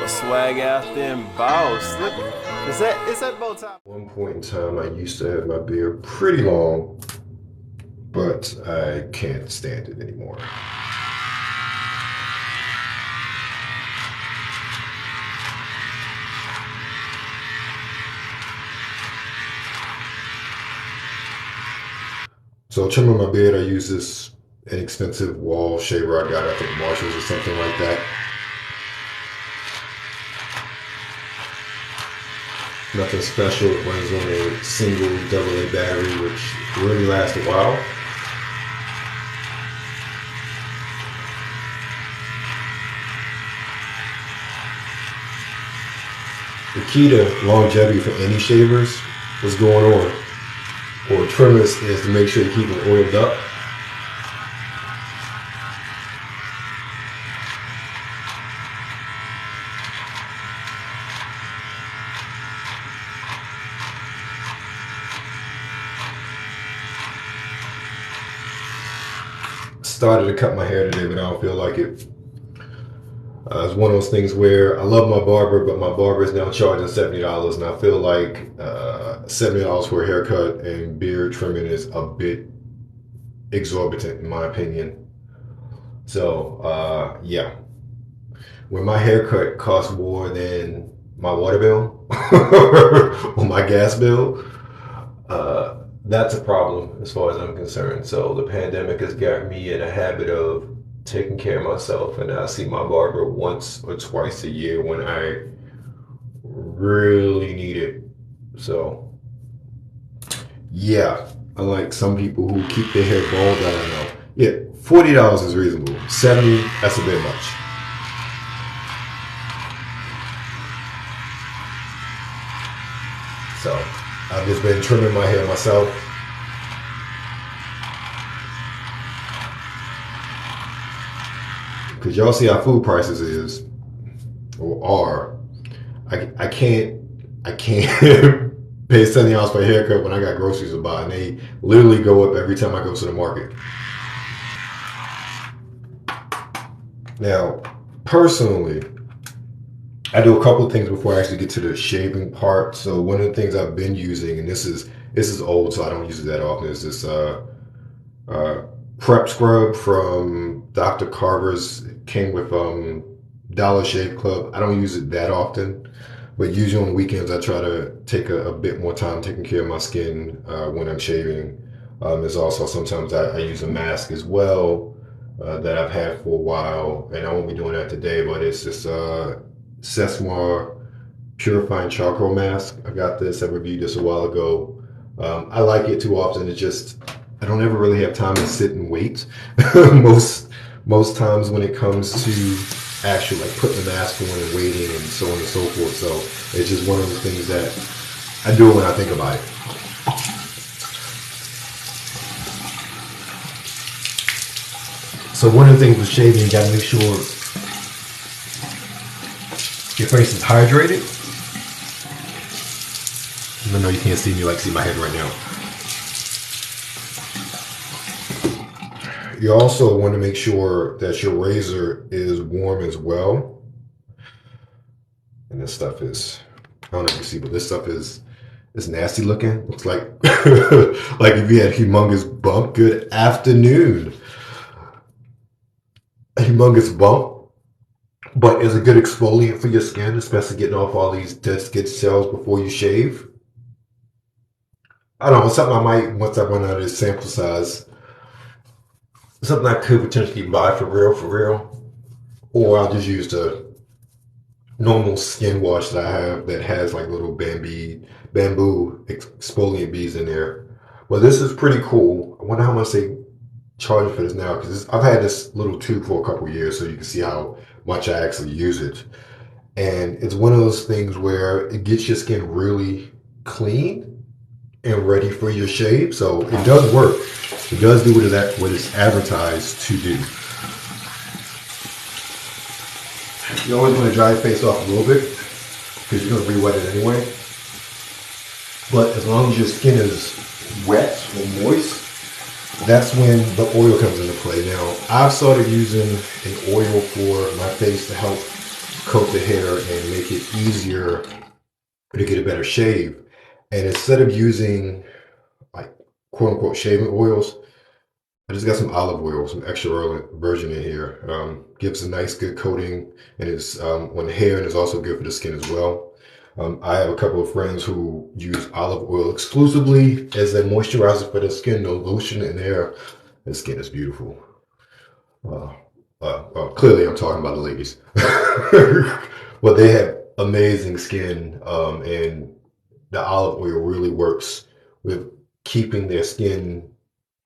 Swag out there and boss. Look, is that bow tie? One point in time, I used to have my beard pretty long, but I can't stand it anymore. So trimming my beard, I use this inexpensive wall shaver I got, I think Marshalls or something like that. Nothing special. It runs on a single AA battery, which really lasts a while. The key to longevity for any shavers, what's going on, or trimmers, is to make sure you keep it oiled up. Started to cut my hair today, but I don't feel like it. It's one of those things where I love my barber, but my barber is now charging $70, and I feel like $70 for a haircut and beard trimming is a bit exorbitant in my opinion. So yeah, when my haircut costs more than my water bill or my gas bill, that's a problem as far as I'm concerned. So the pandemic has got me in a habit of taking care of myself, and I see my barber once or twice a year when I really need it. So yeah, unlike some people who keep their hair bald, I don't know. Yeah, $40 is reasonable. $70, that's a bit much. So I've just been trimming my hair myself. Because y'all see how food prices is, or are. I can't pay $70 for a haircut when I got groceries to buy, and they literally go up every time I go to the market. Now, personally, I do a couple of things before I actually get to the shaving part. So one of the things I've been using, and this is old, so I don't use it that often, is this prep scrub from Dr. Carver's. It came with Dollar Shave Club. I don't use it that often, but usually on the weekends I try to take a bit more time taking care of my skin when I'm shaving. There's also sometimes I use a mask as well that I've had for a while, and I won't be doing that today, but it's this Sesame Purifying Charcoal Mask. I got this, I reviewed this a while ago. I like it too often. It's just, I don't ever really have time to sit and wait. most times when it comes to actually like putting the mask on and waiting and so on and so forth. So it's just one of the things that I do when I think about it. So one of the things with shaving, you gotta make sure your face is hydrated. I know you can't see me, like see my head right now. You also want to make sure that your razor is warm as well. And this stuff is, I don't know if you see, but this stuff is nasty looking. Looks like like if you had a humongous bump. Good afternoon. A humongous bump. But it's a good exfoliant for your skin, especially getting off all these dead skin cells before you shave. I don't know, something I might, once I run out of this sample size, something I could potentially buy for real. Or I'll just use the normal skin wash that I have that has like little bamboo exfoliant beads in there. Well, this is pretty cool. I wonder how much they charge for this now, because I've had this little tube for a couple of years, so you can see how much I actually use it. And it's one of those things where it gets your skin really clean and ready for your shave. So it does work. It does do what it's advertised to do. You always want to dry your face off a little bit because you're going to re-wet it anyway. But as long as your skin is wet or moist, that's when the oil comes into play. Now, I've started using an oil for my face to help coat the hair and make it easier to get a better shave. And instead of using like quote unquote shaving oils, I just got some olive oil, some extra virgin in here. Gives a nice good coating and is on the hair and is also good for the skin as well. I have a couple of friends who use olive oil exclusively as a moisturizer for their skin, no lotion in there. Their skin is beautiful. Uh, Clearly, I'm talking about the ladies, but they have amazing skin, and the olive oil really works with keeping their skin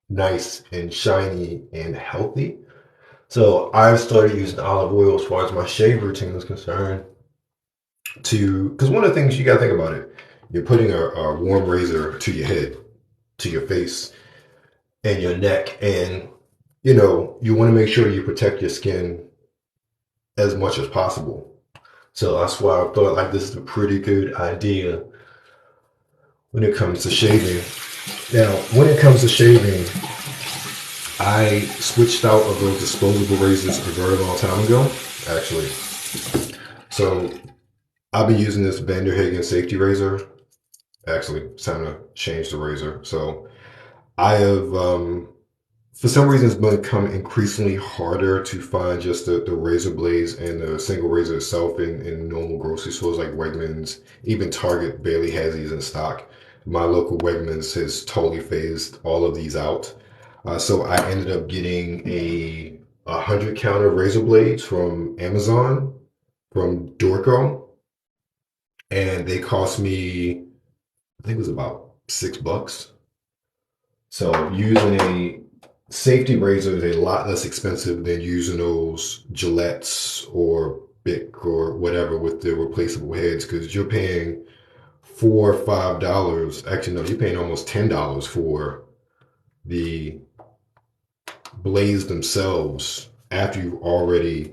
nice and shiny and healthy. So I've started using olive oil as far as my shave routine is concerned. Because one of the things you got to think about it, you're putting a warm razor to your head, to your face, and your neck, and you want to make sure you protect your skin as much as possible. So that's why I thought like this is a pretty good idea when it comes to shaving. Now, when it comes to shaving, I switched out of those disposable razors a very long time ago, actually. So I've been using this Hagen safety razor. Actually, it's time to change the razor. So I have, for some reason, it's become increasingly harder to find just the razor blades and the single razor itself in normal grocery stores like Wegmans. Even Target barely has these in stock. My local Wegmans has totally phased all of these out. So I ended up getting a 100 count of razor blades from Amazon, from Dorco, and they cost me, I think it was about $6. So using a safety razor is a lot less expensive than using those Gillettes or Bic or whatever with the replaceable heads because you're paying $4 or $5. Actually, no, you're paying almost $10 for the blades themselves after you've already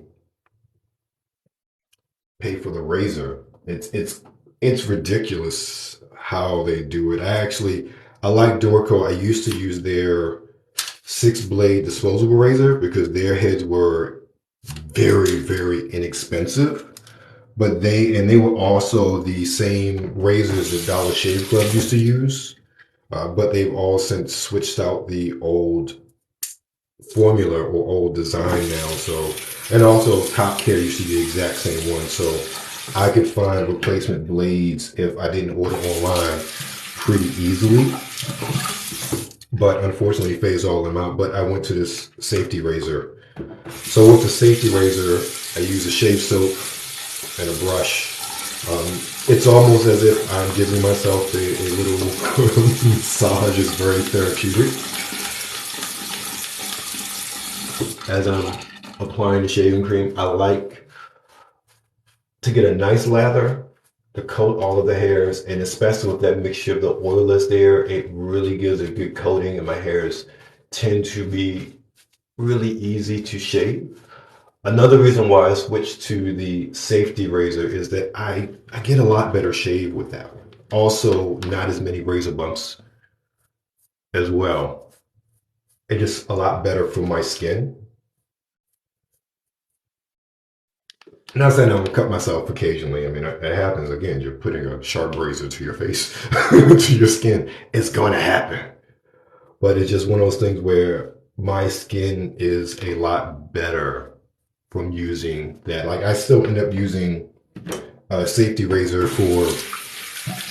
paid for the razor. It's ridiculous how they do it. I like Dorco. I used to use their 6-blade disposable razor because their heads were very, very inexpensive. But they were also the same razors that Dollar Shave Club used to use. But they've all since switched out the old formula or old design now. So, and also Top Care used to be the exact same one. So I could find replacement blades if I didn't order online pretty easily. But unfortunately, phased all of them out. But I went to this safety razor. So with the safety razor, I use a shave soap and a brush. It's almost as if I'm giving myself a little massage. It's very therapeutic. As I'm applying the shaving cream, I like to get a nice lather to coat all of the hairs, and especially with that mixture of the oil that's there, it really gives a good coating, and my hairs tend to be really easy to shave. Another reason why I switched to the safety razor is that I get a lot better shave with that one. Also, not as many razor bumps as well. It's just a lot better for my skin. I'm not saying I'm gonna cut myself occasionally. I mean, it happens. Again, you're putting a sharp razor to your face, to your skin. It's going to happen. But it's just one of those things where my skin is a lot better from using that. Like I still end up using a safety razor for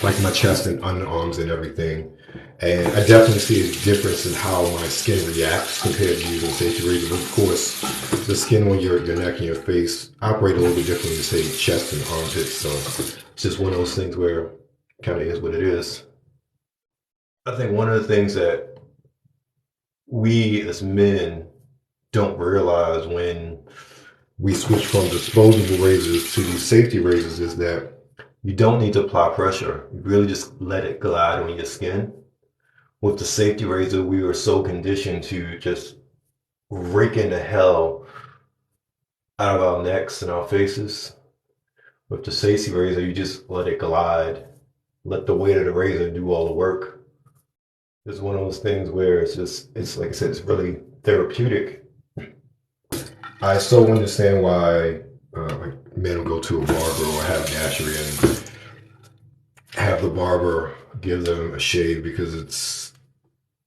like my chest and underarms and everything. And I definitely see a difference in how my skin reacts compared to using safety razor. But of course, the skin on your neck and your face operate a little bit differently than say chest and armpits. So it's just one of those things where it kind of is what it is. I think one of the things that we as men don't realize when we switch from disposable razors to these safety razors is that you don't need to apply pressure. You really just let it glide on your skin. With the safety razor, we were so conditioned to just raking the hell out of our necks and our faces. With the safety razor, you just let it glide. Let the weight of the razor do all the work. It's one of those things where it's like I said, it's really therapeutic. I so understand why Like men will go to a barber or have naturally and have the barber give them a shave because it's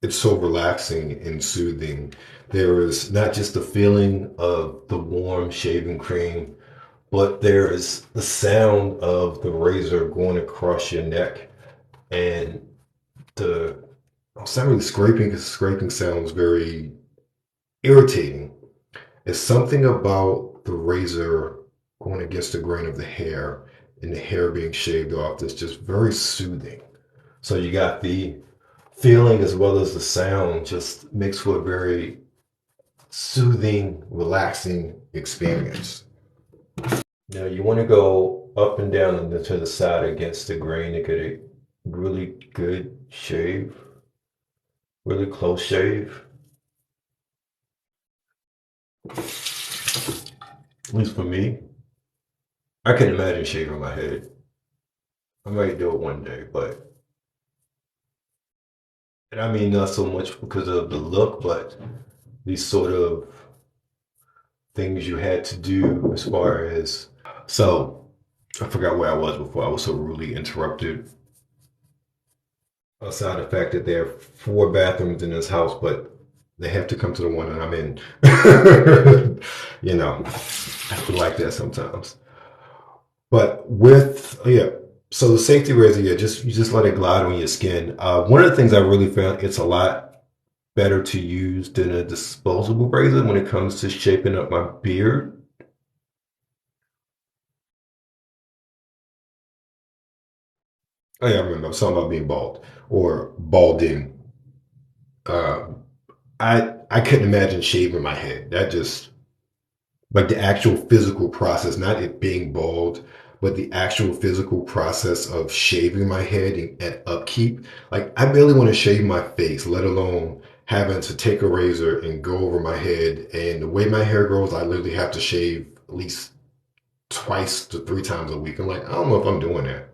so relaxing and soothing. There is not just the feeling of the warm shaving cream, but there is the sound of the razor going across your neck and the it's not really scraping because scraping sounds very irritating. It's something about the razor going against the grain of the hair and the hair being shaved off that's just very soothing. So you got the feeling as well as the sound just makes for a very soothing, relaxing experience. Now you want to go up and down and to the side against the grain to get a really good shave, really close shave. At least for me, I can imagine shaving my head. I might do it one day, but and I mean not so much because of the look, but these sort of things you had to do as far as so I forgot where I was before I was so rudely interrupted. Aside the fact that there are four bathrooms in this house, but they have to come to the one that I'm in. You know, I feel like that sometimes. But with yeah, so the safety razor, yeah, just you just let it glide on your skin. One of the things I really found it's a lot better to use than a disposable razor when it comes to shaping up my beard. Oh yeah, I remember something about being bald or balding. Uh, I couldn't imagine shaving my head. That just like the actual physical process, not it being bald, but the actual physical process of shaving my head and upkeep. Like I barely want to shave my face, let alone having to take a razor and go over my head. And the way my hair grows, I literally have to shave at least twice to three times a week. I'm like, I don't know if I'm doing that.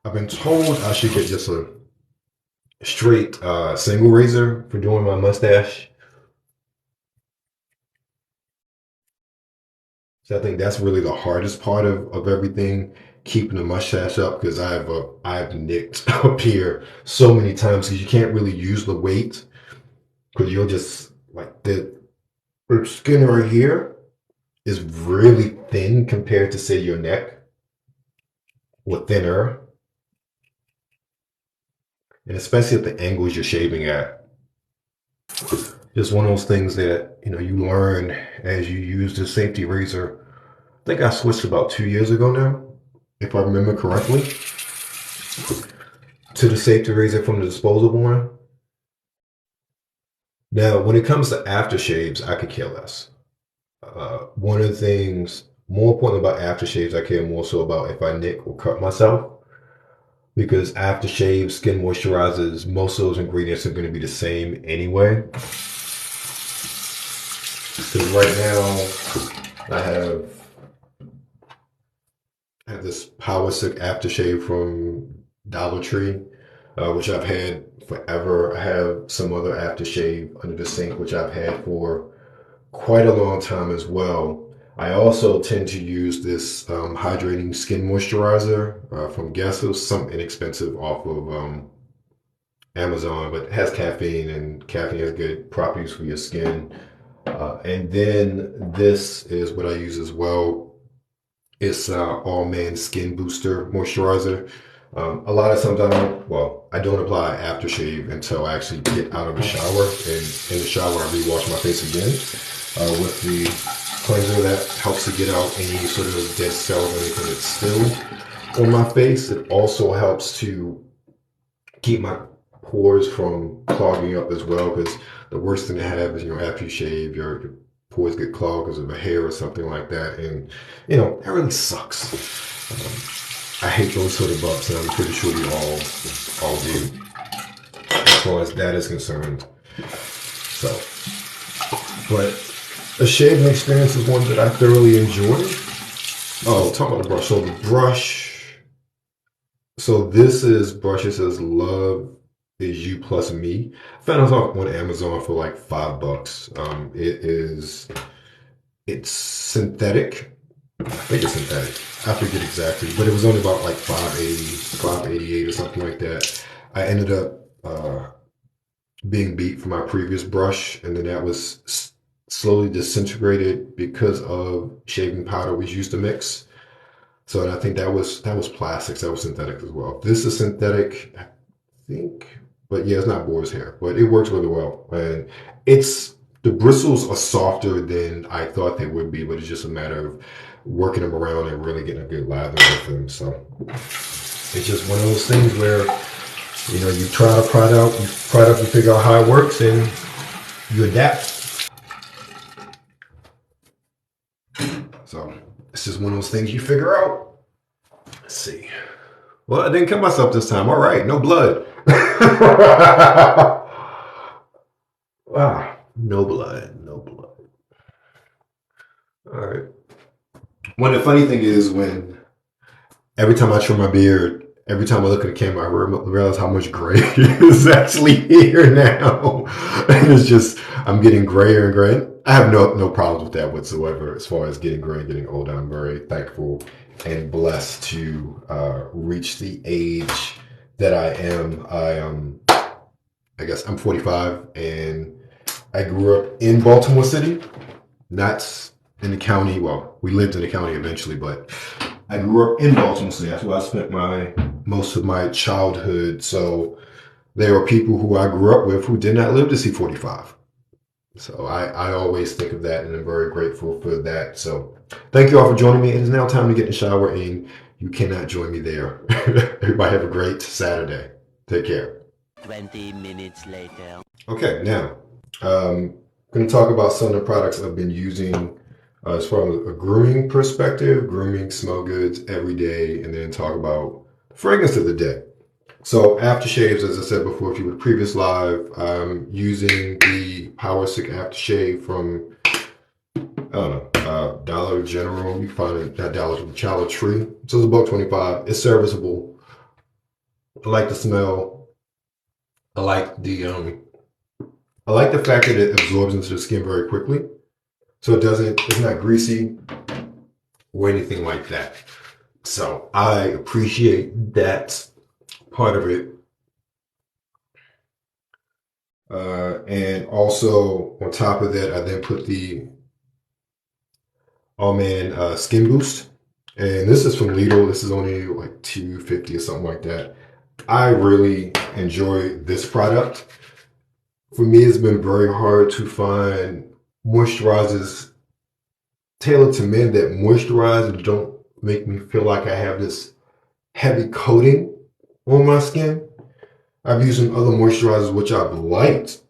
I've been told I should get just a straight single razor for doing my mustache. So I think that's really the hardest part of everything, keeping the mustache up because I've nicked up here so many times because you can't really use the weight because you'll just like the skin right here is really thin compared to say your neck or thinner, and especially at the angles you're shaving at. Just one of those things that you learn as you use the safety razor. I think I switched about 2 years ago now, if I remember correctly, to the safety razor from the disposable one. Now, when it comes to aftershaves, I could care less. One of the things more important about aftershaves, I care more so about if I nick or cut myself, because aftershave, skin moisturizers, most of those ingredients are going to be the same anyway. Because right now, I have this Power Stick aftershave from Dollar Tree, which I've had forever. I have some other aftershave under the sink, which I've had for quite a long time as well. I also tend to use this hydrating skin moisturizer from Guess. It was some inexpensive off of Amazon, but it has caffeine, and caffeine has good properties for your skin. And then this is what I use as well. It's All Man Skin Booster Moisturizer. A lot of times I don't apply aftershave until I actually get out of the shower. And in the shower, I rewash my face again with the cleanser that helps to get out any sort of dead cells or anything that's still on my face. It also helps to keep my pores from clogging up as well, because the worst thing to have is after you shave your pores get clogged because of a hair or something like that, and that really sucks. I hate those sort of bumps, and I'm pretty sure we all do as far as that is concerned. So, but a shaving experience is one that I thoroughly enjoy. Oh, talking about the brush. So the brush. So this is brush. It says Love is You Plus Me. I found it on Amazon for like $5. It's synthetic. I think it's synthetic. I forget exactly, but it was only about like 580, 588 or something like that. I ended up being beat for my previous brush, and then that was slowly disintegrated because of shaving powder was used to mix. So, and I think that was plastics, that was synthetic as well. This is synthetic, I think, but yeah, it's not boar's hair, but it works really well, and it's the bristles are softer than I thought they would be, but it's just a matter of working them around and really getting a good lather with them. So it's just one of those things where you try the product, you figure out how it works, and you adapt. So it's just one of those things you figure out. Let's see. Well, I didn't cut myself this time. All right, no blood. No blood, no blood. All right. One of the funny thing is when every time I trim my beard, every time I look at the camera, I realize how much gray is actually here now. And it's just, I'm getting grayer and grayer. I have no problems with that whatsoever. As far as getting gray and getting older, I'm very thankful and blessed to reach the age that I am. I guess I'm 45, and I grew up in Baltimore City, not in the county. Well, we lived in the county eventually, but I grew up in Baltimore City. That's where I spent most of my childhood. So there are people who I grew up with who did not live to see 45. So I always think of that, and I'm very grateful for that. So thank you all for joining me. It is now time to get in the shower, and you cannot join me there. Everybody have a great Saturday. Take care. 20 minutes later. Okay, now I'm going to talk about some of the products I've been using as far as a grooming perspective, grooming smell goods every day, and then talk about fragrance of the day. So aftershaves, as I said before, if you were previous live, I'm using the Power Stick aftershave from, I don't know, Dollar General. You can find it at Dollar Tree. So it's $1.25. It's serviceable. I like the smell. I like the fact that it absorbs into the skin very quickly. So it's not greasy or anything like that. So I appreciate that part of it. And also on top of that, I then put the All Man Skin Boost. And this is from Lidl. This is only like $2.50 or something like that. I really enjoy this product. For me, it's been very hard to find moisturizers tailored to men that moisturize and don't make me feel like I have this heavy coating on my skin. I've used some other moisturizers which I've liked,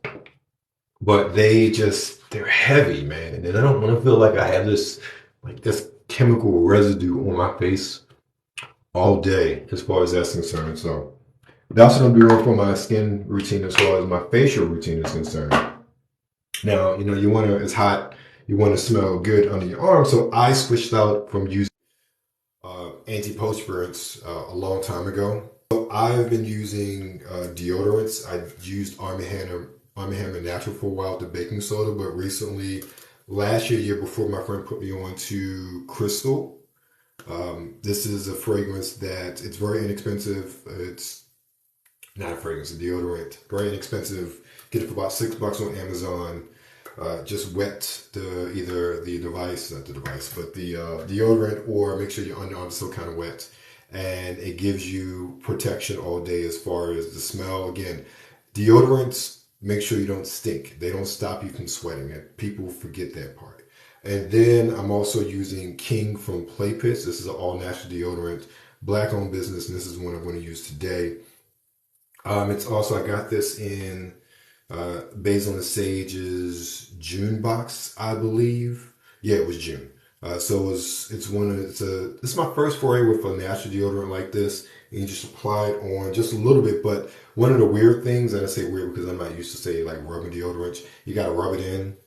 but they're heavy, man. And I don't want to feel like I have this chemical residue on my face all day as far as that's concerned. So that's what I'm doing for my skin routine as far as my facial routine is concerned. Now, it's hot, you want to smell good under your arm. So I switched out from using antiperspirants a long time ago. So I've been using deodorants. I used Arm & Hammer Natural for a while with the baking soda, but recently, last year before, my friend put me on to Crystal. This is a fragrance that it's very inexpensive. It's not a fragrance, a deodorant. Very inexpensive. Get it for about $6 on Amazon. Just wet either the device, not the device, but the deodorant, or make sure your underarm is still kind of wet. And it gives you protection all day as far as the smell. Again, deodorants, make sure you don't stink. They don't stop you from sweating. People forget that part. And then I'm also using King from Playpits. This is an all-natural deodorant, black-owned business, and this is one I'm going to use today. It's also, I got this in Basil and Sage's June box, I believe. Yeah, it was June. So it's my first foray with a natural deodorant like this. And you just apply it on just a little bit. But one of the weird things, and I say weird because I'm not used to say like rubbing deodorant, you got to rub it in.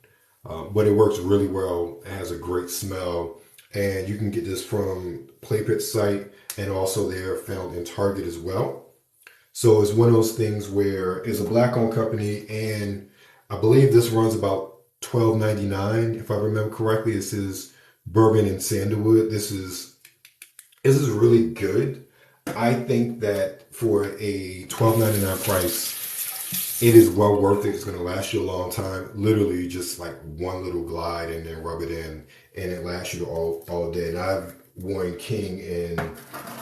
But it works really well. It has a great smell. And you can get this from Playpits site, and also they're found in Target as well. So it's one of those things where it's a black-owned company, and I believe this runs about $12.99 if I remember correctly. This is bourbon and sandalwood. This is really good. I think that for a $12.99 price, it is well worth it. It's going to last you a long time. Literally, just like one little glide and then rub it in, and it lasts you all day. And I've worn King in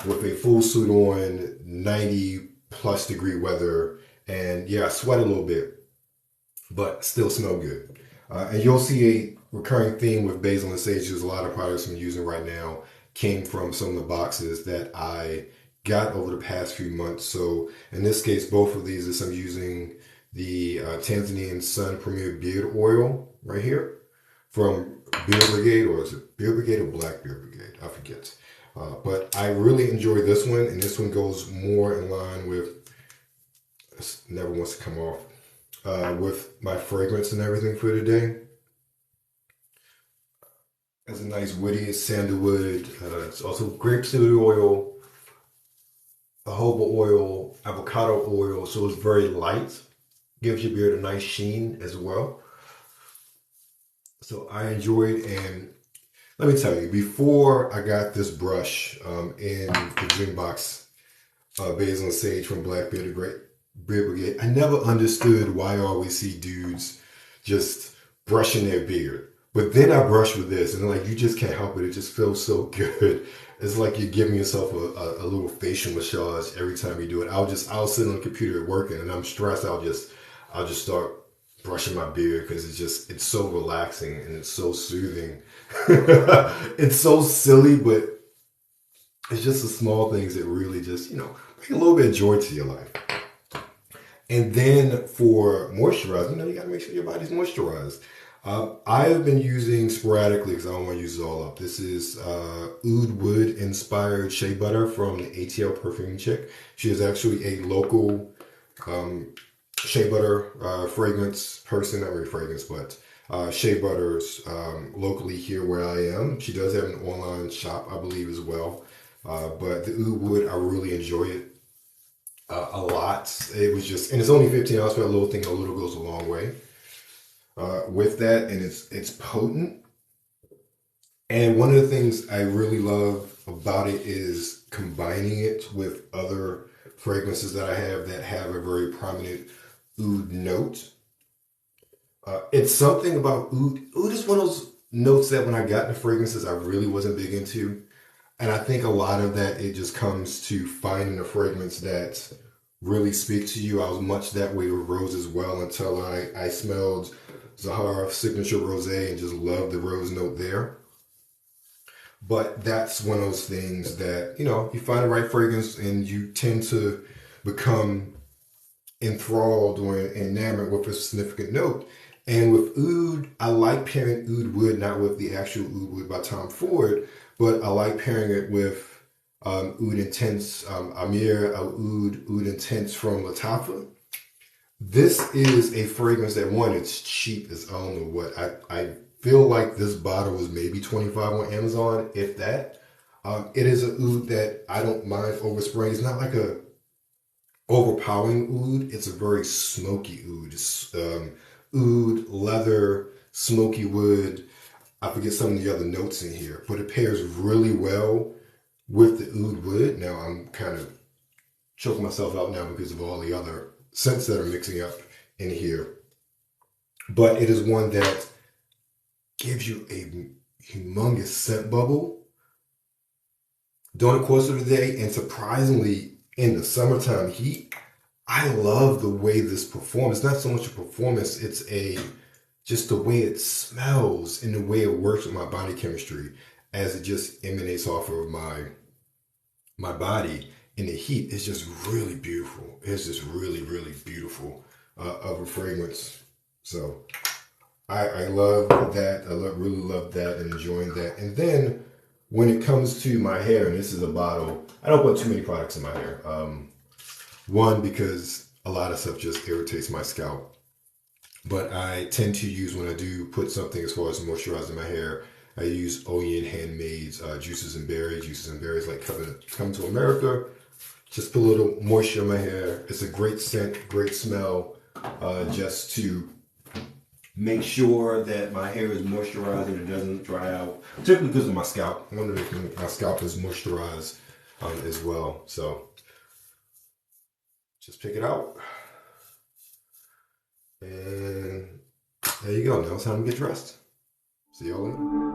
with a full suit on, 90 plus degree weather, and yeah, I sweat a little bit, but still smell good. And you'll see a recurring theme with basil and sage. There's a lot of products I'm using right now came from some of the boxes that I got over the past few months. So in this case, both of these is I'm using the Tanzanian Sun Premier Beard Oil right here from Beard Brigade, or is it Beard Brigade or Black Beard Brigade? I forget. But I really enjoy this one, and this one goes more in line with, this never wants to come off, with my fragrance and everything for today. It's a nice woody sandalwood. It's also grapeseed oil, jojoba oil, avocado oil, so it's very light. Gives your beard a nice sheen as well. So I enjoyed, and let me tell you, before I got this brush in the Dream Box Basil and Sage from Black Beard Brigade, I never understood why I always see dudes just brushing their beard. But then I brush with this, and like, you just can't help it. It just feels so good. It's like you're giving yourself a little facial massage every time you do it. I'll sit on the computer working, and I'm stressed. I'll just start brushing my beard because it's so relaxing and it's so soothing. It's so silly, but it's just the small things that really just, bring a little bit of joy to your life. And then for moisturize, you got to make sure your body's moisturized. I have been using sporadically because I don't want to use it all up. This is Oud Wood inspired shea butter from the ATL Perfume Chick. She is actually a local shea butter fragrance person, not really fragrance, but shea butters locally here where I am. She does have an online shop, I believe, as well. But the Oud Wood, I really enjoy it a lot. It was just, and it's only $15 for a little thing. A little goes a long way. With that, and it's potent. And one of the things I really love about it is combining it with other fragrances that I have that have a very prominent oud note. It's something about oud. Oud is one of those notes that when I got into fragrances, I really wasn't big into. And I think a lot of that, it just comes to finding a fragrance that really speaks to you. I was much that way with rose as well until I smelled Zahara Signature Rosé and just loved the rose note there. But that's one of those things that, you find the right fragrance and you tend to become enthralled or enamored with a significant note. And with oud, I like pairing oud wood, not with the actual oud wood by Tom Ford, but I like pairing it with Oud Intense, Amir Oud Intense from Latafa. This is a fragrance that, one, it's cheap as I don't know what. I feel like this bottle was maybe $25 on Amazon, if that. It is an oud that I don't mind overspraying. It's not like a overpowering oud. It's a very smoky oud. It's oud, leather, smoky wood. I forget some of the other notes in here, but it pairs really well with the oud wood. Now I'm kind of choking myself out now because of all the other scents that are mixing up in here. But it is one that gives you a humongous scent bubble during the course of the day. And surprisingly, in the summertime heat, I love the way this performs. It's not so much a performance, it's just the way it smells and the way it works with my body chemistry as it just emanates off of my body. And the heat is just really beautiful. It's just really, really beautiful of a fragrance. So I love that. I really love that and enjoying that. And then when it comes to my hair, and this is a bottle, I don't put too many products in my hair. One, because a lot of stuff just irritates my scalp. But I tend to use, when I do put something as far as moisturizing my hair, I use Oyen Handmade's Juices and Berries like Come to America. Just put a little moisture in my hair. It's a great scent, great smell, just to make sure that my hair is moisturized and it doesn't dry out. Typically because of my scalp. One of the things, my scalp is moisturized as well. So just pick it out. And there you go. Now it's time to get dressed. See y'all later.